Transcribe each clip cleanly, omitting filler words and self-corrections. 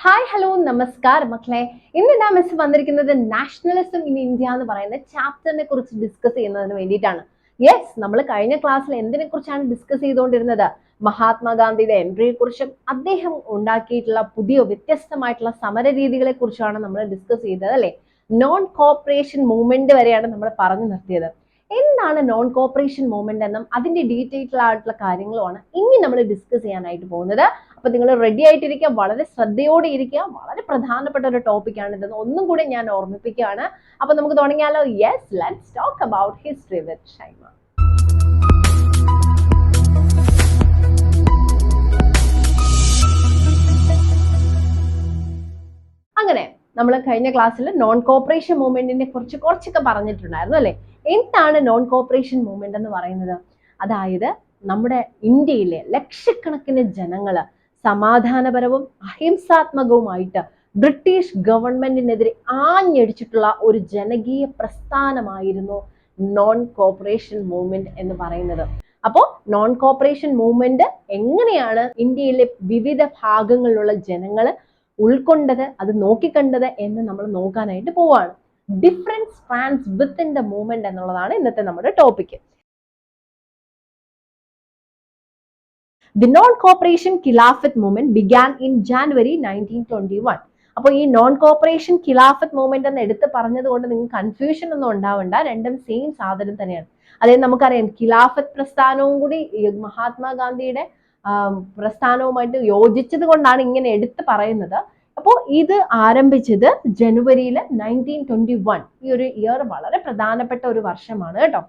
Hi hello നമസ്കാരം മക്കളെ. ഇന്ന് ഞാൻ മിസ് വന്നിരിക്കുന്നത് നാഷണലിസം ഇൻ ഇന്ത്യ എന്ന് പറയുന്ന ചാപ്റ്ററിനെ കുറിച്ച് ഡിസ്കസ് ചെയ്യുന്നതിന് വേണ്ടിയിട്ടാണ്. യെസ്, നമ്മൾ കഴിഞ്ഞ ക്ലാസ്സിൽ എന്തിനെ കുറിച്ചാണ് ഡിസ്കസ് ചെയ്തുകൊണ്ടിരുന്നത്? മഹാത്മാഗാന്ധിയുടെ എൻട്രിയെ കുറിച്ചും അദ്ദേഹം ഉണ്ടാക്കിയിട്ടുള്ള പുതിയ വ്യത്യസ്തമായിട്ടുള്ള സമര രീതികളെ കുറിച്ചാണ് നമ്മൾ ഡിസ്കസ് ചെയ്തത് അല്ലെ. നോൺ കോപ്പറേഷൻ മൂവ്മെന്റ് വരെയാണ് നമ്മൾ പറഞ്ഞു നിർത്തിയത്. എന്താണ് നോൺ കോപ്പറേഷൻ മൂവ്മെന്റ് എന്നും അതിന്റെ ഡീറ്റെയിൽ ആയിട്ടുള്ള കാര്യങ്ങളുമാണ് ഇനി നമ്മൾ ഡിസ്കസ് ചെയ്യാനായിട്ട് പോകുന്നത്. അപ്പൊ നിങ്ങൾ റെഡി ആയിട്ടിരിക്കുക, വളരെ ശ്രദ്ധയോടെ ഇരിക്കുക. വളരെ പ്രധാനപ്പെട്ട ഒരു ടോപ്പിക്കാണ് ഇതെന്ന് ഒന്നും കൂടി ഞാൻ ഓർമ്മിപ്പിക്കുകയാണ്. അപ്പൊ നമുക്ക് തുടങ്ങിയാലോ? Yes, let's talk about history വിത്ത് ഷൈമ. അങ്ങനെ നമ്മൾ കഴിഞ്ഞ ക്ലാസ്സിൽ നോൺ കോപ്പറേഷൻ മൂവ്മെന്റിനെ കുറിച്ച് കുറച്ചൊക്കെ പറഞ്ഞിട്ടുണ്ടായിരുന്നു അല്ലെ. എന്താണ് നോൺ കോപ്പറേഷൻ മൂവ്മെന്റ് എന്ന് പറയുന്നത്? അതായത് നമ്മുടെ ഇന്ത്യയിലെ ലക്ഷക്കണക്കിന് ജനങ്ങള് സമാധാനപരവും അഹിംസാത്മകവുമായിട്ട് ബ്രിട്ടീഷ് ഗവൺമെന്റിനെതിരെ ആഞ്ഞടിച്ചിട്ടുള്ള ഒരു ജനകീയ പ്രസ്ഥാനമായിരുന്നു നോൺ കോപ്പറേഷൻ മൂവ്മെന്റ് എന്ന് പറയുന്നത്. അപ്പോൾ നോൺ കോപ്പറേഷൻ മൂവ്മെന്റ് എങ്ങനെയാണ് ഇന്ത്യയിലെ വിവിധ ഭാഗങ്ങളിലുള്ള ജനങ്ങൾ ഉൾക്കൊണ്ടത്, അത് നോക്കിക്കണ്ടത് എന്ന് നമ്മൾ നോക്കാനായിട്ട് പോവാണ്. Different strands within the movement എന്നുള്ളതാണ് ഇന്നത്തെ നമ്മുടെ topic. The non-cooperation Khilafat movement began in January 1921. അപ്പോൾ ഈ നോൺ കോപ്പറേഷൻ ഖിലാഫത്ത് മൂവ്മെന്റ് എന്ന് എടുത്ത് പറഞ്ഞത് കൊണ്ട് നിങ്ങൾക്ക് കൺഫ്യൂഷൻ ഒന്നും ഉണ്ടാവണ്ട. രണ്ടും സെയിം സാധനം തന്നെയാണ്. അതായത് നമുക്കറിയാം ഖിലാഫത്ത് പ്രസ്ഥാനവും കൂടി മഹാത്മാഗാന്ധിയുടെ പ്രസ്ഥാനവുമായിട്ട് യോജിച്ചത് കൊണ്ടാണ് ഇങ്ങനെ എടുത്ത് പറയുന്നത്. അപ്പോൾ ഇത് ആരംഭിച്ചത് ജനുവരിയിൽ 1921. ഈ ഒരു ഇയർ വളരെ പ്രധാനപ്പെട്ട ഒരു വർഷമാണ് കേട്ടോ.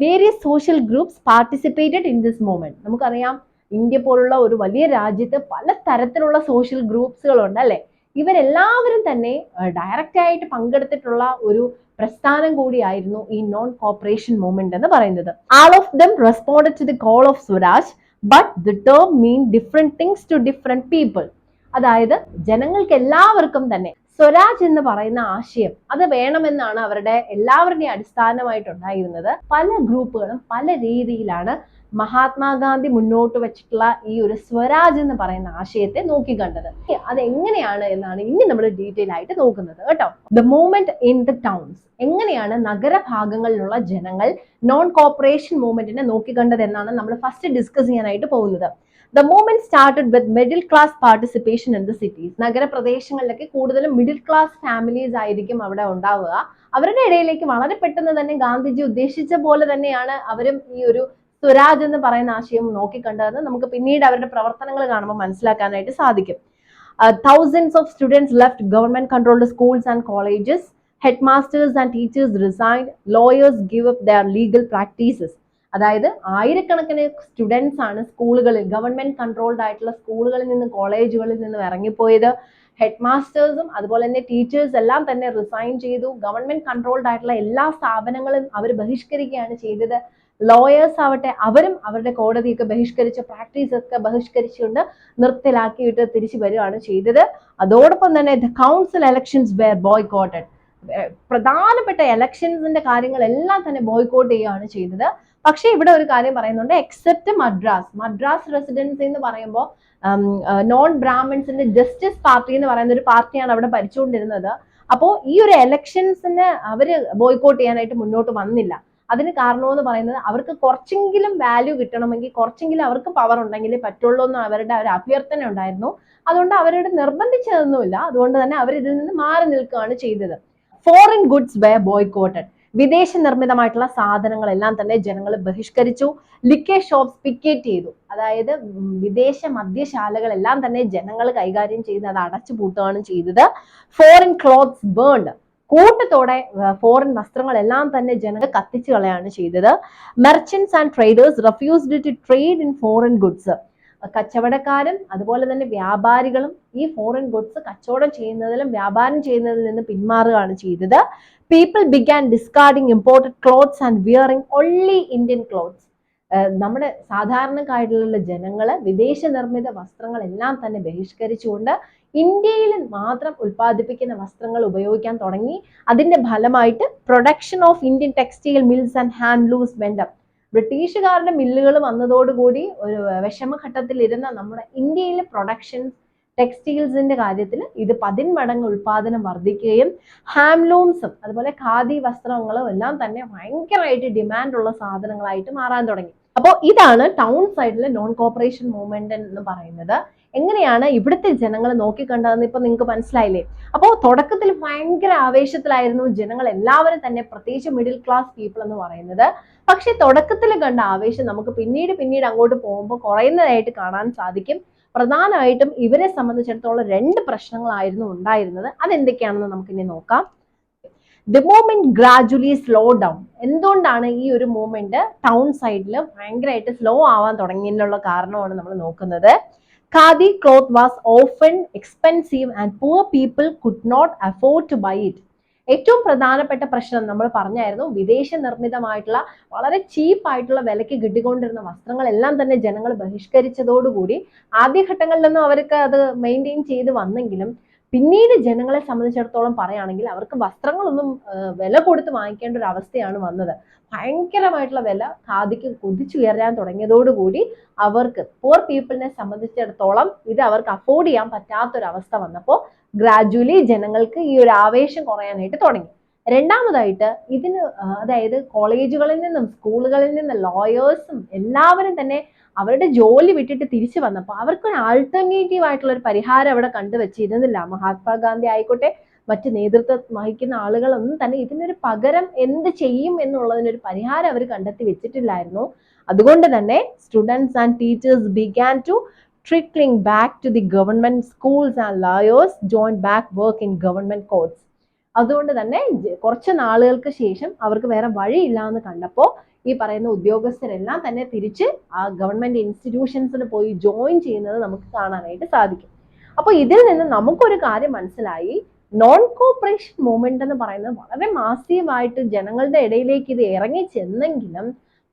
Various social groups participated in this movement. നമുക്കറിയാം ഇന്ത്യ പോലുള്ള ഒരു വലിയ രാജ്യത്ത് പല തരത്തിലുള്ള സോഷ്യൽ ഗ്രൂപ്പ്സുകളുണ്ട് അല്ലെ. ഇവരെല്ലാവരും തന്നെ ഡയറക്റ്റ് ആയിട്ട് പങ്കെടുത്തിട്ടുള്ള ഒരു പ്രസ്ഥാനം കൂടിയായിരുന്നു ഈ നോൺ കോപ്പറേഷൻ മൂവ്മെന്റ് എന്ന് പറയുന്നത്. All of them responded to the call of Swaraj, but the term mean different things to different people. അതായത് ജനങ്ങൾക്ക് എല്ലാവർക്കും തന്നെ സ്വരാജ് എന്ന് പറയുന്ന ആശയം അത് വേണമെന്നാണ് അവരുടെ എല്ലാവരുടെയും അടിസ്ഥാനമായിട്ടുണ്ടായിരുന്നത്. പല ഗ്രൂപ്പുകളും പല രീതിയിലാണ് മഹാത്മാഗാന്ധി മുന്നോട്ട് വെച്ചിട്ടുള്ള ഈ ഒരു സ്വരാജ് എന്ന് പറയുന്ന ആശയത്തെ നോക്കിക്കണ്ടത്. അത് എങ്ങനെയാണ് എന്നാണ് ഇനി നമ്മൾ ഡീറ്റെയിൽ ആയിട്ട് നോക്കുന്നത് കേട്ടോ. The movement in the towns, എങ്ങനെയാണ് നഗരഭാഗങ്ങളിലുള്ള ജനങ്ങൾ നോൺ കോപ്പറേഷൻ മൂവ്മെന്റിനെ നോക്കിക്കണ്ടത് എന്നാണ് നമ്മൾ ഫസ്റ്റ് ഡിസ്കസ് ചെയ്യാനായിട്ട് പോകുന്നത്. The movement started with middle class participation in the cities. നഗരപ്രദേശങ്ങളിലൊക്കെ കൂടുതലും മിഡിൽ ക്ലാസ് ഫാമിലീസ് ആയിരിക്കും അവിടെ ഉണ്ടാവുക. അവരുടെ ഇടയിലേക്ക് വളരെ പെട്ടെന്ന് തന്നെ ഗാന്ധിജി ഉദ്ദേശിച്ച പോലെ തന്നെയാണ് അവരും ഈ ഒരു സ്വരാജ് എന്ന് പറയുന്ന ആശയം നോക്കിക്കണ്ടതെന്ന് നമുക്ക് പിന്നീട് അവരുടെ പ്രവർത്തനങ്ങൾ കാണുമ്പോൾ മനസ്സിലാക്കാനായിട്ട് സാധിക്കും. Thousands of students left government controlled schools and colleges. Headmasters and teachers resigned. Lawyers gave up their legal practices. അതായത് ആയിരക്കണക്കിന് സ്റ്റുഡൻസ് ആണ് സ്കൂളുകളിൽ, ഗവൺമെന്റ് കൺട്രോൾഡ് ആയിട്ടുള്ള സ്കൂളുകളിൽ നിന്ന് കോളേജുകളിൽ നിന്നും ഇറങ്ങിപ്പോയത്. ഹെഡ് മാസ്റ്റേഴ്സും അതുപോലെ തന്നെ ടീച്ചേഴ്സ് എല്ലാം തന്നെ റിസൈൻ ചെയ്തു. ഗവൺമെന്റ് കൺട്രോൾഡ് ആയിട്ടുള്ള എല്ലാ സ്ഥാപനങ്ങളും അവർ ബഹിഷ്കരിക്കുകയാണ് ചെയ്തത്. ലോയേഴ്സ് ആവട്ടെ അവരും അവരുടെ കോടതിയൊക്കെ ബഹിഷ്കരിച്ച പ്രാക്ടീസ് ഒക്കെ ബഹിഷ്കരിച്ചുകൊണ്ട് നിർത്തലാക്കിയിട്ട് തിരിച്ചു വരികയാണ് ചെയ്തത്. അതോടൊപ്പം തന്നെ ദ കൗൺസിൽ ഇലക്ഷൻസ് വെയർ ബോയ്കോട്ടഡ്. പ്രധാനപ്പെട്ട ഇലക്ഷൻസിന്റെ കാര്യങ്ങളെല്ലാം തന്നെ ബോയ്കോട്ട് ചെയ്യുകയാണ് ചെയ്തത്. പക്ഷേ ഇവിടെ ഒരു കാര്യം പറയുന്നുണ്ട്, എക്സെപ്റ്റ് മദ്രാസ് റെസിഡൻസി എന്ന് പറയുമ്പോൾ നോൺ ബ്രാഹ്മിൻസിന്റെ ജസ്റ്റിസ് പാർട്ടി എന്ന് പറയുന്ന ഒരു പാർട്ടിയാണ് അവിടെ ഭരിച്ചുകൊണ്ടിരുന്നത്. അപ്പോൾ ഈ ഒരു എലക്ഷൻസിന് അവര് ബോയ്കോട്ട് ചെയ്യാനായിട്ട് മുന്നോട്ട് വന്നില്ല. അതിന് കാരണമെന്ന് പറയുന്നത് അവർക്ക് കുറച്ചെങ്കിലും വാല്യൂ കിട്ടണമെങ്കിൽ, കുറച്ചെങ്കിലും അവർക്ക് പവർ ഉണ്ടെങ്കിലേ പറ്റുള്ളൂ എന്ന് അവരുടെ ഒരു അഭ്യർത്ഥന ഉണ്ടായിരുന്നു. അതുകൊണ്ട് അവരോട് നിർബന്ധിച്ചതൊന്നുമില്ല. അതുകൊണ്ട് തന്നെ അവർ ഇതിൽ നിന്ന് മാറി നിൽക്കുകയാണ് ചെയ്തത്. Foreign goods were boycotted. വിദേശ നിർമ്മിതമായിട്ടുള്ള സാധനങ്ങളെല്ലാം തന്നെ ജനങ്ങൾ ബഹിഷ്കരിച്ചു. ലിക്കർ ഷോപ്സ് പിക്കറ്റ് ചെയ്തു. അതായത് വിദേശ മദ്യശാലകളെല്ലാം തന്നെ ജനങ്ങൾ കൈകാര്യം ചെയ്ത് അത് അടച്ചു പൂട്ടുകയാണ് ചെയ്തത്. Foreign clothes burned. കൂട്ടത്തോടെ ഫോറിൻ വസ്ത്രങ്ങളെല്ലാം തന്നെ ജനങ്ങൾ കത്തിച്ചു കളയാണ് ചെയ്തത്. Merchants and traders refused to trade in foreign goods. കച്ചവടക്കാരും അതുപോലെ തന്നെ വ്യാപാരികളും ഈ ഫോറിൻ ഗുഡ്സ് കച്ചവടം ചെയ്യുന്നതിലും വ്യാപാരം ചെയ്യുന്നതിൽ നിന്ന് പിന്മാറുകയാണ് ചെയ്തത്. People began discarding imported clothes and wearing only Indian clothes. നമ്മുടെ സാധാരണക്കാരായിട്ടുള്ള ജനങ്ങള് വിദേശ നിർമ്മിത വസ്ത്രങ്ങളെല്ലാം തന്നെ ബഹിഷ്കരിച്ചുകൊണ്ട് ഇന്ത്യയിൽ മാത്രം ഉൽപ്പാദിപ്പിക്കുന്ന വസ്ത്രങ്ങൾ ഉപയോഗിക്കാൻ തുടങ്ങി. അതിന്റെ ഫലമായിട്ട് production of Indian textile mills and handlooms went up. ബ്രിട്ടീഷുകാരുടെ മില്ലുകൾ വന്നതോടുകൂടി ഒരു വിഷമഘട്ടത്തിൽ ഇരുന്ന നമ്മുടെ ഇന്ത്യയിലെ പ്രൊഡക്ഷൻസ് ടെക്സ്റ്റൈൽസിന്റെ കാര്യത്തിൽ ഇത് 10 മടങ്ങ് ഉൽപാദനം വർദ്ധിക്കുകയും ഹാൻഡ്ലൂംസും അതുപോലെ ഖാദി വസ്ത്രങ്ങളും എല്ലാം തന്നെ ഭയങ്കരമായിട്ട് ഡിമാൻഡ് ഉള്ള സാധനങ്ങളായിട്ട് മാറാൻ തുടങ്ങി. അപ്പോൾ ഇതാണ് ടൗൺ സൈഡിലെ നോൺ കോപ്പറേഷൻ മൂവ്മെന്റ് എന്ന് പറയുന്നത്. എങ്ങനെയാണ് ഇവിടുത്തെ ജനങ്ങൾ നോക്കിക്കണ്ടതെന്ന് ഇപ്പൊ നിങ്ങൾക്ക് മനസ്സിലായില്ലേ? അപ്പോൾ തുടക്കത്തിൽ ഭയങ്കര ആവേശത്തിലായിരുന്നു ജനങ്ങൾ എല്ലാവരും തന്നെ, പ്രത്യേകിച്ച് മിഡിൽ ക്ലാസ് പീപ്പിൾ എന്ന് പറയുന്നത്. പക്ഷെ തുടക്കത്തിൽ കണ്ട ആവേശം നമുക്ക് പിന്നീട് അങ്ങോട്ട് പോകുമ്പോൾ കുറയുന്നതായിട്ട് കാണാൻ സാധിക്കും. പ്രധാനമായിട്ടും ഇവരെ സംബന്ധിച്ചിടത്തോളം 2 പ്രശ്നങ്ങളായിരുന്നു ഉണ്ടായിരുന്നത്. അതെന്തൊക്കെയാണെന്ന് നമുക്കിനി നോക്കാം. The movement gradually slow down. എന്തുകൊണ്ടാണ് ഈ ഒരു മൂവ്മെന്റ് ടൗൺ സൈഡിൽ ഭയങ്കരമായിട്ട് സ്ലോ ആവാൻ തുടങ്ങിയതിനുള്ള കാരണമാണ് നമ്മൾ നോക്കുന്നത്. Khadi cloth was often expensive and poor people could not afford to buy it. ഏറ്റവും പ്രധാനപ്പെട്ട പ്രശ്നം നമ്മൾ പറഞ്ഞായിരുന്നു, വിദേശ നിർമ്മിതമായിട്ടുള്ള വളരെ ചീപ്പായിട്ടുള്ള വിലയ്ക്ക് കിട്ടിക്കൊണ്ടിരുന്ന വസ്ത്രങ്ങളെല്ലാം തന്നെ ജനങ്ങൾ ബഹിഷ്കരിച്ചതോടുകൂടി ആദ്യഘട്ടങ്ങളിലൊന്നും അവർക്ക് അത് മെയിൻറ്റെയിൻ ചെയ്ത് വന്നെങ്കിലും പിന്നീട് ജനങ്ങളെ സംബന്ധിച്ചിടത്തോളം പറയുകയാണെങ്കിൽ അവർക്ക് വസ്ത്രങ്ങളൊന്നും വില കൊടുത്ത് വാങ്ങിക്കേണ്ട ഒരു അവസ്ഥയാണ് വന്നത്. ഭയങ്കരമായിട്ടുള്ള വില ഖാദിക്ക് കുതിച്ചുയരാൻ തുടങ്ങിയതോടുകൂടി അവർക്ക് പുവർ പീപ്പിളിനെ സംബന്ധിച്ചിടത്തോളം ഇത് അവർക്ക് അഫോർഡ് ചെയ്യാൻ പറ്റാത്തൊരവസ്ഥ വന്നപ്പോൾ ഗ്രാജുവലി ജനങ്ങൾക്ക് ഈ ഒരു ആവേശം കുറയാനായിട്ട് തുടങ്ങി. രണ്ടാമതായിട്ട് ഇതിന് അതായത് കോളേജുകളിൽ നിന്നും സ്കൂളുകളിൽ നിന്നും ലോയേഴ്സും എല്ലാവരും തന്നെ അവരുടെ ജോലി വിട്ടിട്ട് തിരിച്ചു വന്നപ്പോൾ അവർക്കൊരു ആൾട്ടർനേറ്റീവ് ആയിട്ടുള്ള ഒരു പരിഹാരം അവിടെ കണ്ടുവച്ചിരുന്നില്ല. മഹാത്മാഗാന്ധി ആയിക്കോട്ടെ, മറ്റ് നേതൃത്വം വഹിക്കുന്ന ആളുകളൊന്നും തന്നെ ഇതിനൊരു പകരം എന്ത് ചെയ്യും എന്നുള്ളതിനൊരു പരിഹാരം അവർ കണ്ടെത്തി വെച്ചിട്ടില്ലായിരുന്നു. അതുകൊണ്ട് തന്നെ students and teachers began to trickling back to the government schools and lawyers joined back work in government courts. അതുകൊണ്ട് തന്നെ കുറച്ച് നാളുകൾക്ക് ശേഷം അവർക്ക് വേറെ വഴിയില്ല എന്ന് കണ്ടപ്പോൾ ഈ പറയുന്ന ഉദ്യോഗസ്ഥരെല്ലാം തന്നെ തിരിച്ച് ആ ഗവൺമെന്റ് ഇൻസ്റ്റിറ്റ്യൂഷൻസിൽ പോയി ജോയിൻ ചെയ്യുന്നത് നമുക്ക് കാണാനായിട്ട് സാധിക്കും. അപ്പോൾ ഇതിൽ നിന്ന് നമുക്കൊരു കാര്യം മനസ്സിലായി, നോൺ കോപ്പറേഷൻ മൂവ്മെന്റ് എന്ന് പറയുന്നത് വളരെ മാസീവായിട്ട് ജനങ്ങളുടെ ഇടയിലേക്ക് ഇത് ഇറങ്ങി ചെന്നെങ്കിലും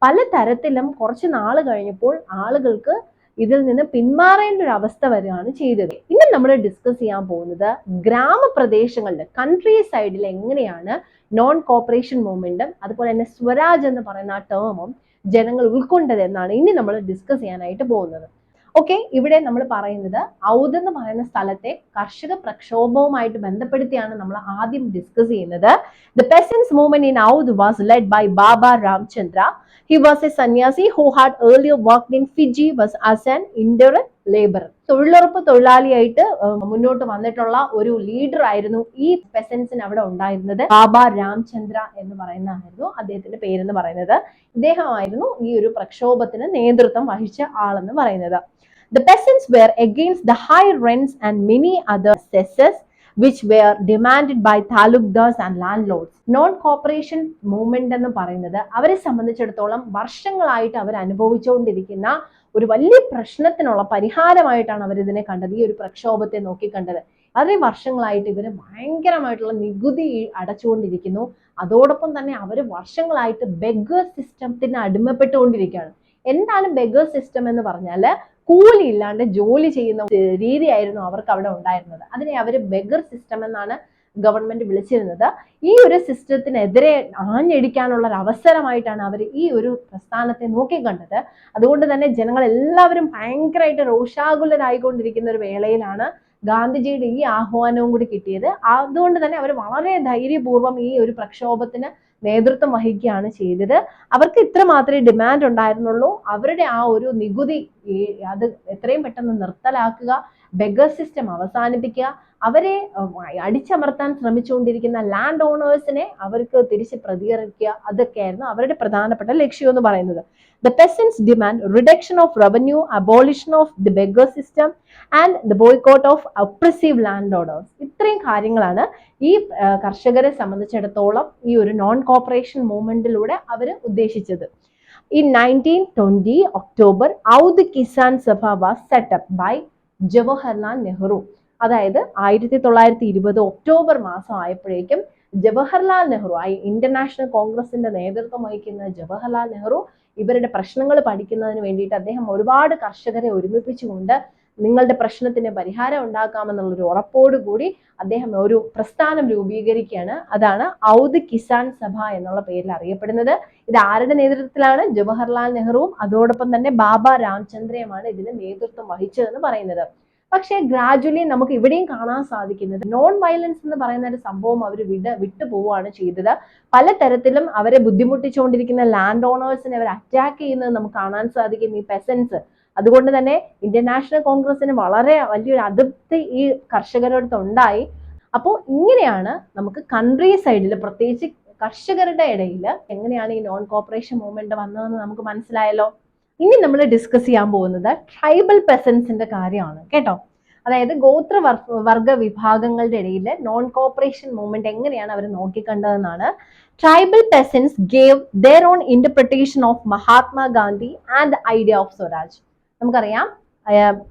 പല തരത്തിലും കുറച്ച് നാൾ കഴിഞ്ഞപ്പോൾ ആളുകൾക്ക് ഇതിൽ നിന്ന് പിന്മാറേണ്ട ഒരു അവസ്ഥ വരികയാണ് ചെയ്തത്. ഇനി നമ്മൾ ഡിസ്കസ് ചെയ്യാൻ പോകുന്നത് ഗ്രാമപ്രദേശങ്ങളിൽ കൺട്രി സൈഡിൽ എങ്ങനെയാണ് നോൺ കോപ്പറേഷൻ മൂവ്മെന്റും അതുപോലെ തന്നെ സ്വരാജ് എന്ന് പറയുന്ന ആ ടേമും ജനങ്ങൾ ഉൾക്കൊണ്ടത് എന്നാണ് ഇനി നമ്മൾ ഡിസ്കസ് ചെയ്യാനായിട്ട് പോകുന്നത്. ഓക്കെ, ഇവിടെ നമ്മൾ പറയുന്നത് ഔദ് എന്ന് പറയുന്ന സ്ഥലത്തെ കർഷക പ്രക്ഷോഭവുമായിട്ട് ബന്ധപ്പെടുത്തിയാണ് നമ്മൾ ആദ്യം ഡിസ്കസ് ചെയ്യുന്നത്. The peasants movement in Awadh was led by Baba Ramchandra. He was a sannyasi who had earlier worked in Fiji, was as an indirect laborer. തൊഴിലുറപ്പ് തൊഴിലാളിയായിട്ട് മുന്നോട്ട് വന്നിട്ടുള്ള ഒരു ലീഡർ ആയിരുന്നു ഈ പെസൻസിന് അവിടെ ഉണ്ടായിരുന്നത്. ബാബ രാംചന്ദ്ര എന്ന് പറയുന്നതായിരുന്നു അദ്ദേഹത്തിന്റെ പേരെന്ന് പറയുന്നത്. ഇദ്ദേഹമായിരുന്നു ഈ ഒരു പ്രക്ഷോഭത്തിന് നേതൃത്വം വഹിച്ച ആളെന്ന് പറയുന്നത്. The peasants were against the high rents and many other cesses which were demanded by talukdars and landlords. Non cooperation movement എന്ന് പറയുന്നത് അവരെ സംബന്ധിച്ചിടത്തോളം വർഷങ്ങളായിട്ട് അവർ അനുഭവിച്ചുകൊണ്ടിരിക്കുന്ന ഒരു വലിയ പ്രശ്നത്തിനുള്ള പരിഹാരമായിട്ടാണ് അവർ ഇതിനെ കണ്ടത്, ഈ ഒരു പ്രക്ഷോഭത്തെ നോക്കിക്കണ്ടത്. വളരെ വർഷങ്ങളായിട്ട് ഇവർ ഭയങ്കരമായിട്ടുള്ള നികുതി അടച്ചുകൊണ്ടിരിക്കുന്നു. അതോടൊപ്പം തന്നെ അവർ വർഷങ്ങളായിട്ട് ബെഗർ സിസ്റ്റത്തിന് അടിമപ്പെട്ടുകൊണ്ടിരിക്കുകയാണ്. എന്താണ് ബെഗർ സിസ്റ്റം എന്ന് പറഞ്ഞാൽ കൂലി ഇല്ലാണ്ട് ജോലി ചെയ്യുന്ന രീതിയായിരുന്നു അവർക്ക് അവിടെ ഉണ്ടായിരുന്നത്. അതിനെ അവർ ബെഗർ സിസ്റ്റം എന്നാണ് ഗവൺമെന്റ് വിളിച്ചിരുന്നത്. ഈ ഒരു സിസ്റ്റത്തിനെതിരെ ആഞ്ഞടിക്കാനുള്ള ഒരു അവസരമായിട്ടാണ് അവർ ഈ ഒരു പ്രസ്ഥാനത്തെ നോക്കിക്കണ്ടത്. അതുകൊണ്ട് തന്നെ ജനങ്ങൾ എല്ലാവരും ഭയങ്കരമായിട്ട് രോഷാകുലരായിക്കൊണ്ടിരിക്കുന്ന ഒരു വേളയിലാണ് ഗാന്ധിജിയുടെ ഈ ആഹ്വാനവും കൂടി കിട്ടിയത്. അതുകൊണ്ട് തന്നെ അവർ വളരെ ധൈര്യപൂർവ്വം ഈ ഒരു പ്രക്ഷോഭത്തിന് നേതൃത്വം വഹിക്കുകയാണ് ചെയ്തത്. അവർക്ക് ഇത്ര മാത്രമേ ഡിമാൻഡ് ഉണ്ടായിരുന്നുള്ളൂ, അവരുടെ ആ ഒരു നികുതി അത് എത്രയും പെട്ടെന്ന് നിർത്തലാക്കുക, ബെഗർ സിസ്റ്റം അവസാനിപ്പിക്കുക, അവരെ അടിച്ചമർത്താൻ ശ്രമിച്ചുകൊണ്ടിരിക്കുന്ന ലാൻഡ് ഓണേഴ്സിനെ അവർക്ക് തിരിച്ച് പ്രതികരിക്കുക, അതൊക്കെയായിരുന്നു അവരുടെ പ്രധാനപ്പെട്ട ലക്ഷ്യം എന്ന് പറയുന്നത്. The peasants demand reduction of revenue, abolition of the beggar system and the boycott of oppressive landowners. ഇത്രയും കാര്യങ്ങളാണ് ഈ കർഷകരെ സംബന്ധിച്ചിടത്തോളം ഈ ഒരു നോൺ കോപ്പറേഷൻ മൂവ്മെന്റിലൂടെ അവർ ഉദ്ദേശിച്ചത്. In 1920 October, Audh Kisan Sabha was set up by Jawaharlal Nehru. അതായത് 1920 ഒക്ടോബർ മാസം ആയപ്പോഴേക്കും ജവഹർലാൽ നെഹ്റു, ഇന്റർനാഷണൽ കോൺഗ്രസിന്റെ നേതൃത്വം വഹിക്കുന്ന ജവഹർലാൽ നെഹ്റു ഇവരുടെ പ്രശ്നങ്ങൾ പഠിക്കുന്നതിന് വേണ്ടിയിട്ട് അദ്ദേഹം ഒരുപാട് കർഷകരെ ഒരുമിപ്പിച്ചുകൊണ്ട് നിങ്ങളുടെ പ്രശ്നത്തിന് പരിഹാരം ഉണ്ടാക്കാമെന്നുള്ളൊരു ഉറപ്പോടുകൂടി അദ്ദേഹം ഒരു പ്രസ്ഥാനം രൂപീകരിക്കുകയാണ്. അതാണ് ഔദ് കിസാൻ സഭ എന്നുള്ള പേരിൽ അറിയപ്പെടുന്നത്. ഇത് ആരുടെ നേതൃത്വത്തിലാണ്? ജവഹർലാൽ നെഹ്റുവും അതോടൊപ്പം തന്നെ ബാബ രാംചന്ദ്രയുമാണ് ഇതിന് നേതൃത്വം വഹിച്ചതെന്ന് പറയുന്നത്. പക്ഷേ ഗ്രാജുവലി നമുക്ക് ഇവിടെയും കാണാൻ സാധിക്കുന്നത് നോൺ വയലൻസ് എന്ന് പറയുന്ന ഒരു സംഭവം അവർ വിട്ടുപോവുകയാണ് ചെയ്തത്. പലതരത്തിലും അവരെ ബുദ്ധിമുട്ടിച്ചുകൊണ്ടിരിക്കുന്ന ലാൻഡ് ഓണേഴ്സിനെ അവർ അറ്റാക്ക് ചെയ്യുന്നത് നമുക്ക് കാണാൻ സാധിക്കും, ഈ പെസൻസ്. അതുകൊണ്ട് തന്നെ ഇന്ത്യൻ നാഷണൽ കോൺഗ്രസിന് വളരെ വലിയൊരു അതൃപ്തി ഈ കർഷകരുടെ ഉണ്ടായി. അപ്പോൾ ഇങ്ങനെയാണ് നമുക്ക് കൺട്രി സൈഡിൽ, പ്രത്യേകിച്ച് കർഷകരുടെ ഇടയിൽ എങ്ങനെയാണ് ഈ നോൺ കോപ്പറേഷൻ മൂവ്മെന്റ് വന്നതെന്ന് നമുക്ക് മനസ്സിലായല്ലോ. ഇനി നമ്മൾ ഡിസ്കസ് ചെയ്യാൻ പോകുന്നത് ട്രൈബൽ പെസൻസിന്റെ കാര്യമാണ് കേട്ടോ. അതായത് ഗോത്രവർഗ വിഭാഗങ്ങളുടെ ഇടയിൽ നോൺ കോപ്പറേഷൻ മൂവ്മെന്റ് എങ്ങനെയാണ് അവർ നോക്കിക്കണ്ടതെന്നാണ്. Tribal peasants gave their own interpretation of Mahatma Gandhi and the idea of swaraj. നമുക്കറിയാം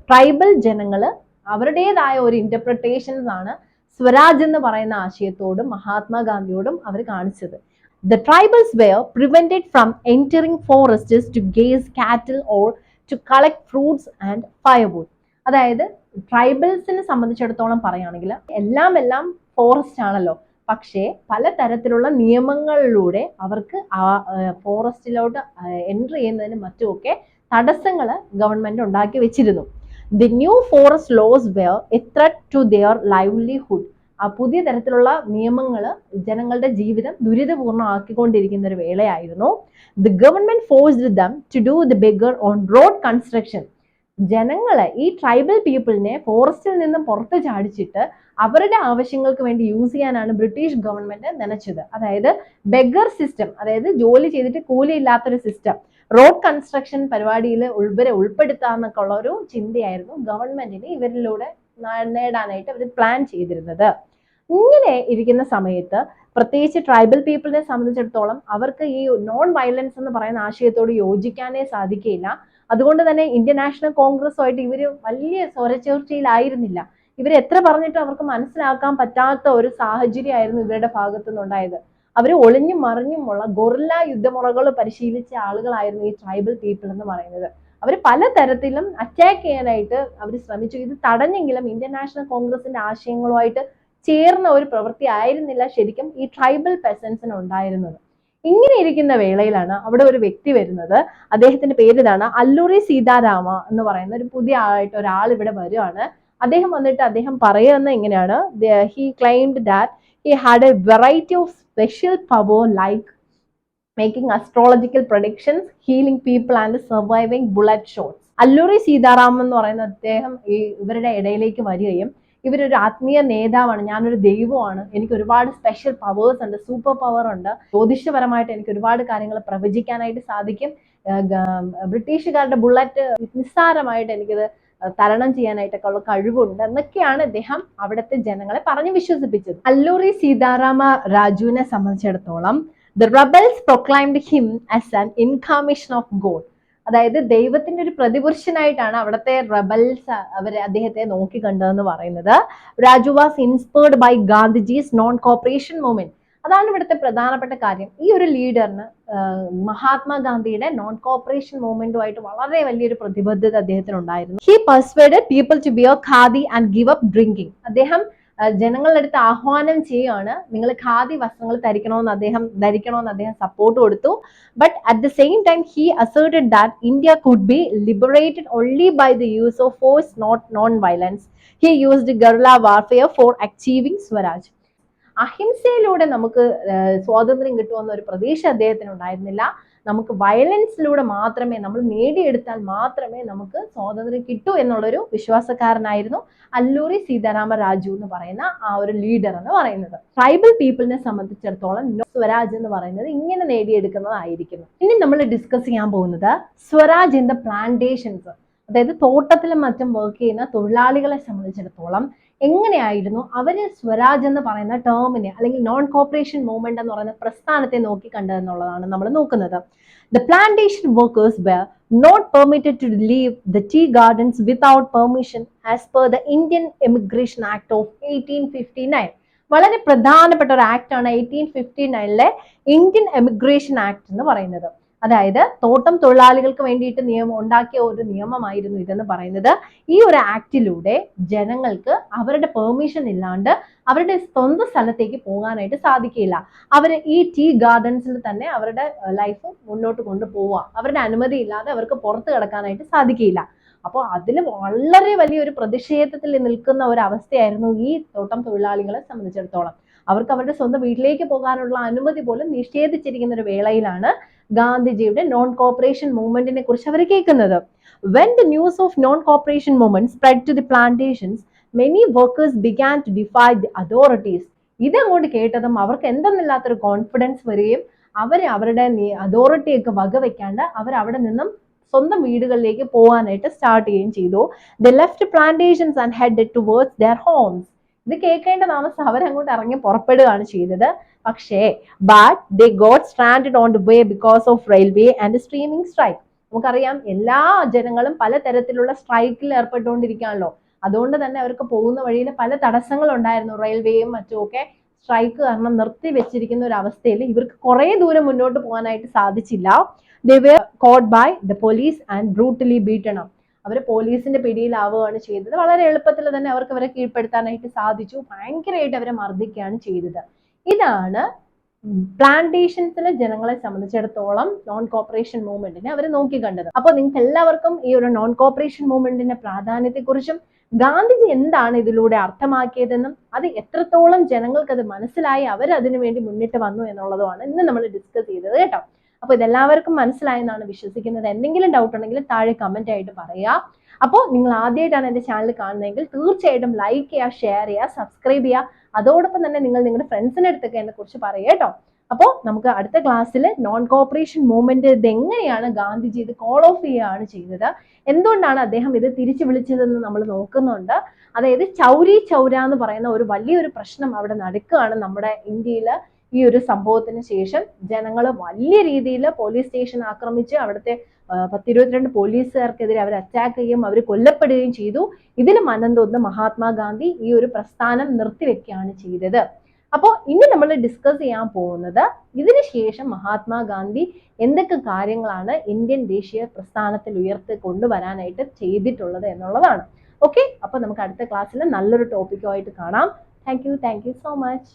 ട്രൈബൽ ജനങ്ങള് അവരുടേതായ ഒരു ഇന്റർപ്രിട്ടേഷൻസ് ആണ് സ്വരാജ് എന്ന് പറയുന്ന ആശയത്തോടും മഹാത്മാഗാന്ധിയോടും അവർ കാണിച്ചത്. The tribals were prevented from entering forests to graze cattle or to collect fruits and firewood. അതായത് ട്രൈബൽസിനെ സംബന്ധിച്ചിടത്തോളം പറയുകയാണെങ്കിൽ എല്ലാം ഫോറസ്റ്റ് ആണല്ലോ, പക്ഷേ പലതരത്തിലുള്ള നിയമങ്ങളിലൂടെ അവർക്ക് ആ ഫോറസ്റ്റിലോട്ട് എൻട്രി ചെയ്യുന്നതിനും മറ്റുമൊക്കെ തടസ്സങ്ങൾ ഗവൺമെന്റ് ഉണ്ടാക്കി വെച്ചിരുന്നു. The new forest laws were a threat to their livelihood. ആ പുതിയ തരത്തിലുള്ള നിയമങ്ങൾ ജനങ്ങളുടെ ജീവിതം ദുരിതപൂർണ്ണമാക്കിക്കൊണ്ടിരിക്കുന്ന ഒരു വേളയായിരുന്നു. The government forced them to do the beggar on road construction. ജനങ്ങളെ, ഈ ട്രൈബൽ പീപ്പിളിനെ ഫോറസ്റ്റിൽ നിന്നും പുറത്തു ചാടിച്ചിട്ട് അവരുടെ ആവശ്യങ്ങൾക്ക് വേണ്ടി യൂസ് ചെയ്യാനാണ് ബ്രിട്ടീഷ് ഗവൺമെന്റ് നനച്ചത്. അതായത് ബെഗർ സിസ്റ്റം, അതായത് ജോലി ചെയ്തിട്ട് കൂലിയില്ലാത്തൊരു സിസ്റ്റം, റോഡ് കൺസ്ട്രക്ഷൻ പരിപാടിയിൽ ഇവരെ ഉൾപ്പെടുത്താന്നൊക്കെ ഉള്ള ഒരു ചിന്തയായിരുന്നു ഗവൺമെന്റിന് ഇവരിലൂടെ നേടാനായിട്ട് അവർ പ്ലാൻ ചെയ്തിരുന്നത്. ഇങ്ങനെ ഇരിക്കുന്ന സമയത്ത് പ്രത്യേകിച്ച് ട്രൈബൽ പീപ്പിളിനെ സംബന്ധിച്ചിടത്തോളം അവർക്ക് ഈ നോൺ വയലൻസ് എന്ന് പറയുന്ന ആശയത്തോട് യോജിക്കാനേ സാധിക്കില്ല. അതുകൊണ്ട് തന്നെ ഇന്ത്യൻ നാഷണൽ കോൺഗ്രസുമായിട്ട് ഇവര് വലിയ സ്വരച്ചേർച്ചയിലായിരുന്നില്ല. ഇവർ എത്ര പറഞ്ഞിട്ടും അവർക്ക് മനസ്സിലാക്കാൻ പറ്റാത്ത ഒരു സാഹചര്യമായിരുന്നു ഇവരുടെ ഭാഗത്തു നിന്നുണ്ടായത്. അവർ ഒളിഞ്ഞും മറിഞ്ഞുമുള്ള ഗൊറില്ല യുദ്ധമുറകൾ പരിശീലിച്ച ആളുകളായിരുന്നു ഈ ട്രൈബൽ പീപ്പിൾ എന്ന് പറയുന്നത്. അവർ പലതരത്തിലും അറ്റാക്ക് ചെയ്യാനായിട്ട് അവർ ശ്രമിച്ചു. ഇത് തടഞ്ഞെങ്കിലും ഇന്ത്യൻ നാഷണൽ കോൺഗ്രസിന്റെ ആശയങ്ങളുമായിട്ട് ചേർന്ന ഒരു പ്രവൃത്തി ആയിരുന്നില്ല ശരിക്കും ഈ ട്രൈബൽ പെസൻസിന് ഉണ്ടായിരുന്നത്. ഇങ്ങനെ ഇരിക്കുന്ന വേളയിലാണ് അവിടെ ഒരു വ്യക്തി വരുന്നത്. അദ്ദേഹത്തിന്റെ പേര് ഇതാണ്, അല്ലൂരി സീതാരാമ എന്ന് പറയുന്ന ഒരു പുതിയ ആളായിട്ട് ഒരാൾ ഇവിടെ വരുവാണ്. അദ്ദേഹം വന്നിട്ട് അദ്ദേഹം പറയുന്നത് എങ്ങനെയാണ്, he claimed that he had A variety of special power like making astrological predictions, healing people and surviving bullet shots. Alluri Sitaram എന്ന് പറയുന്ന അദ്ദേഹം ഇവരുടെ ഇടയിലേക്ക് വരികയും ഇവരൊരു ആത്മീയ നേതാവാണ്, ഞാനൊരു ദൈവമാണ്, എനിക്ക് ഒരുപാട് സ്പെഷ്യൽ പവേഴ്സ് ഉണ്ട്, സൂപ്പർ പവർ ഉണ്ട്, ജ്യോതിഷപരമായിട്ട് എനിക്ക് ഒരുപാട് കാര്യങ്ങൾ പ്രവചിക്കാനായിട്ട് സാധിക്കും, ബ്രിട്ടീഷുകാരുടെ ബുള്ളറ്റ് നിസ്സാരമായിട്ട് എനിക്കിത് തരണം ചെയ്യാനായിട്ടൊക്കെ ഉള്ള കഴിവുണ്ട് എന്നൊക്കെയാണ് അദ്ദേഹം അവിടുത്തെ ജനങ്ങളെ പറഞ്ഞു വിശ്വസിപ്പിച്ചത്. അല്ലൂരി സീതാരാമ രാജുവിനെ സംബന്ധിച്ചിടത്തോളം the rebels proclaimed him as an incarnation of God. അതായത് ദൈവത്തിന്റെ ഒരു പ്രതിപുരുഷനായിട്ടാണ് അവിടുത്തെ റബൽസ് അദ്ദേഹത്തെ നോക്കി കണ്ടതെന്ന് പറയുന്നത്. Raju was inspired by Gandhiji's non cooperation movement. അതാണ് ഇവിടുത്തെ പ്രധാനപ്പെട്ട കാര്യം. ഈ ഒരു ലീഡറിന് മഹാത്മാഗാന്ധിയുടെ നോൺ കോപ്പറേഷൻ മൂവ്മെന്റുമായിട്ട് വളരെ വലിയൊരു പ്രതിബദ്ധത അദ്ദേഹത്തിന് ഉണ്ടായിരുന്നു. He persuaded people to wear khadi and give up drinking. അദ്ദേഹം ജനങ്ങളുടെ അടുത്ത് ആഹ്വാനം ചെയ്യുകയാണ്, നിങ്ങൾ ഖാദി വസ്ത്രങ്ങൾ ധരിക്കണമെന്ന് അദ്ദേഹം സപ്പോർട്ട് കൊടുത്തു. But at the same time he asserted that India could be liberated only by the use of force, not non violence. He used guerrilla warfare for achieving swaraj. അഹിംസയിലൂടെ നമുക്ക് സ്വാതന്ത്ര്യം കിട്ടുമെന്ന ഒരു പ്രതീക്ഷ അദ്ദേഹത്തിന് ഉണ്ടായിരുന്നില്ല. നമുക്ക് വയലൻസിലൂടെ മാത്രമേ, നമ്മൾ നേടിയെടുത്താൽ മാത്രമേ നമുക്ക് സ്വാതന്ത്ര്യം കിട്ടൂ എന്നുള്ളൊരു വിശ്വാസക്കാരനായിരുന്നു അല്ലൂരി സീതാരാമ രാജു എന്ന് പറയുന്ന ആ ഒരു ലീഡർ എന്ന് പറയുന്നത്. ട്രൈബൽ പീപ്പിളിനെ സംബന്ധിച്ചിടത്തോളം സ്വരാജ് എന്ന് പറയുന്നത് ഇങ്ങനെ നേടിയെടുക്കുന്നതായിരിക്കുന്നു. ഇനി നമ്മൾ ഡിസ്കസ് ചെയ്യാൻ പോകുന്നത് സ്വരാജ് ഇൻ ദ പ്ലാന്റേഷൻസ്, അതായത് തോട്ടത്തിലും മറ്റും വർക്ക് ചെയ്യുന്ന തൊഴിലാളികളെ സംബന്ധിച്ചിടത്തോളം എങ്ങനെയായിരുന്നു അവര് സ്വരാജ് എന്ന് പറയുന്ന ടേമിനെ അല്ലെങ്കിൽ നോൺ കോപ്പറേഷൻ മൂവ്മെന്റ് എന്ന് പറയുന്ന പ്രസ്ഥാനത്തെ നോക്കി കണ്ടതെന്നുള്ളതാണ് നമ്മൾ നോക്കുന്നത്. The plantation workers were not permitted to leave the tea gardens without permission as per the Indian Immigration Act of 1859. വളരെ പ്രധാനപ്പെട്ട ഒരു ആക്ട് ആണ് 1859 ഇന്ത്യൻ എമിഗ്രേഷൻ ആക്ട് എന്ന് പറയുന്നത്. അതായത് തോട്ടം തൊഴിലാളികൾക്ക് വേണ്ടിയിട്ട് ഉണ്ടാക്കിയ ഒരു നിയമമായിരുന്നു ഇതെന്ന് പറയുന്നത്. ഈ ഒരു ആക്ടിലൂടെ ജനങ്ങൾക്ക് അവരുടെ പെർമിഷൻ ഇല്ലാണ്ട് അവരുടെ സ്വന്തം സ്ഥലത്തേക്ക് പോകാനായിട്ട് സാധിക്കില്ല. അവർ ഈ ടീ ഗാർഡൻസിൽ തന്നെ അവരുടെ ലൈഫ് മുന്നോട്ട് കൊണ്ടുപോവുക, അവരുടെ അനുമതി ഇല്ലാതെ അവർക്ക് പുറത്ത് കിടക്കാനായിട്ട് സാധിക്കില്ല. അപ്പോൾ അതിൽ വളരെ വലിയൊരു പ്രതിഷേധത്തിൽ നിൽക്കുന്ന ഒരു അവസ്ഥയായിരുന്നു ഈ തോട്ടം തൊഴിലാളികളെ സംബന്ധിച്ചിടത്തോളം. അവർക്ക് അവരുടെ സ്വന്തം വീട്ടിലേക്ക് പോകാനുള്ള അനുമതി പോലും നിഷേധിച്ചിരിക്കുന്ന ഒരു വേളയിലാണ് ഗാന്ധിജിയുടെ നോൺ കോപ്പറേഷൻ മൂവ്മെന്റിനെ കുറിച്ച് അവർ കേൾക്കുന്നത്. When the news of non-cooperation movement spread to the plantations, many workers began to defy the authorities. ഇതങ്ങോട്ട് കേട്ടതും അവർക്ക് എന്തെന്നില്ലാത്തൊരു കോൺഫിഡൻസ് വരികയും അവരുടെ അതോറിറ്റിയൊക്കെ വകവെക്കാണ്ട് അവർ അവിടെ നിന്നും സ്വന്തം വീടുകളിലേക്ക് പോകാനായിട്ട് സ്റ്റാർട്ട് ചെയ്യുകയും ചെയ്തു. They left plantations and headed towards their homes. ഇത് കേൾക്കേണ്ട താമസം അവരങ്ങോട്ട് ഇറങ്ങി പുറപ്പെടുകയാണ് ചെയ്തത്. പക്ഷേ but they got stranded on the way because of railway and streaming strike. നമുക്കറിയാം എല്ലാ ജനങ്ങളും പലതരത്തിലുള്ള സ്ട്രൈക്കിൽ ഏർപ്പെട്ടുകൊണ്ടിരിക്കുകയാണല്ലോ. അതുകൊണ്ട് തന്നെ അവർക്ക് പോകുന്ന വഴിയിൽ പല തടസ്സങ്ങൾ ഉണ്ടായിരുന്നു. റെയിൽവേയും മറ്റുമൊക്കെ സ്ട്രൈക്ക് കാരണം നിർത്തി വെച്ചിരിക്കുന്ന ഒരു അവസ്ഥയിൽ ഇവർക്ക് കുറെ ദൂരം മുന്നോട്ട് പോകാനായിട്ട് സാധിച്ചില്ല. They were caught by the police and brutally beaten up. അവർ പോലീസിന്റെ പിടിയിലാവുകയാണ് ചെയ്തത്. വളരെ എളുപ്പത്തിൽ തന്നെ അവർക്ക് അവരെ കീഴ്പ്പെടുത്താനായിട്ട് സാധിച്ചു. ഭയങ്കരമായിട്ട് അവരെ മർദ്ദിക്കുകയാണ് ചെയ്തത്. ഇതാണ് പ്ലാന്റേഷൻസിലെ ജനങ്ങളെ സംബന്ധിച്ചിടത്തോളം നോൺ കോപ്പറേഷൻ മൂവ്മെന്റിനെ അവർ നോക്കിക്കണ്ടത്. അപ്പോൾ നിങ്ങൾക്ക് എല്ലാവർക്കും ഈ ഒരു നോൺ കോപ്പറേഷൻ മൂവ്മെന്റിന്റെ പ്രാധാന്യത്തെക്കുറിച്ചും ഗാന്ധിജി എന്താണ് ഇതിലൂടെ അർത്ഥമാക്കിയതെന്നും അത് എത്രത്തോളം ജനങ്ങൾക്ക് അത് മനസ്സിലായി അവർ അതിനു വേണ്ടി മുന്നിട്ട് വന്നു എന്നുള്ളതുമാണ് ഇന്ന് നമ്മൾ ഡിസ്കസ് ചെയ്തത് കേട്ടോ. അപ്പോൾ ഇതെല്ലാവർക്കും മനസ്സിലായെന്നാണ് വിശ്വസിക്കുന്നത്. എന്തെങ്കിലും ഡൗട്ട് ഉണ്ടെങ്കിൽ താഴെ കമന്റ് ആയിട്ട് പറയുക. അപ്പോൾ നിങ്ങൾ ആദ്യമായിട്ടാണ് എൻ്റെ ചാനൽ കാണുന്നതെങ്കിൽ തീർച്ചയായിട്ടും ലൈക്ക് ചെയ്യുക, ഷെയർ ചെയ്യുക, സബ്സ്ക്രൈബ് ചെയ്യുക. അതോടൊപ്പം തന്നെ നിങ്ങൾ നിങ്ങളുടെ ഫ്രണ്ട്സിന്റെ അടുത്തൊക്കെ എന്നെ കുറിച്ച് പറയുക കേട്ടോ. അപ്പോൾ നമുക്ക് അടുത്ത ക്ലാസ്സിൽ നോൺ കോപ്പറേഷൻ മൂവ്മെന്റ് ഇത് എങ്ങനെയാണ് ഗാന്ധിജി ഇത് കോൾ ഓഫ് ചെയ്യുകയാണ് ചെയ്തത്, എന്തുകൊണ്ടാണ് അദ്ദേഹം ഇത് തിരിച്ചു വിളിച്ചതെന്ന് നമ്മൾ നോക്കുന്നുണ്ട്. അതായത് ചൗരി ചൗര എന്ന് പറയുന്ന ഒരു വലിയൊരു പ്രശ്നം അവിടെ നടക്കുകയാണ് നമ്മുടെ ഇന്ത്യയിൽ. ഈ ഒരു സംഭവത്തിന് ശേഷം ജനങ്ങൾ വലിയ രീതിയിൽ പോലീസ് സ്റ്റേഷൻ ആക്രമിച്ച് അവിടുത്തെ 10-22 പോലീസുകാർക്കെതിരെ അവർ അറ്റാക്ക് ചെയ്യുകയും അവർ കൊല്ലപ്പെടുകയും ചെയ്തു. ഇതിന് മനം തോന്നുന്ന മഹാത്മാഗാന്ധി ഈ ഒരു പ്രസ്ഥാനം നിർത്തിവെക്കുകയാണ് ചെയ്തത്. അപ്പോൾ ഇനി നമ്മൾ ഡിസ്കസ് ചെയ്യാൻ പോകുന്നത് ഇതിന് ശേഷം മഹാത്മാഗാന്ധി എന്തൊക്കെ കാര്യങ്ങളാണ് ഇന്ത്യൻ ദേശീയ പ്രസ്ഥാനത്തിൽ ഉയർത്തി കൊണ്ടുവരാനായിട്ട് ചെയ്തിട്ടുള്ളത് എന്നുള്ളതാണ്. ഓക്കെ, അപ്പോൾ നമുക്ക് അടുത്ത ക്ലാസ്സിൽ നല്ലൊരു ടോപ്പിക്കുമായിട്ട് കാണാം. Thank you so much.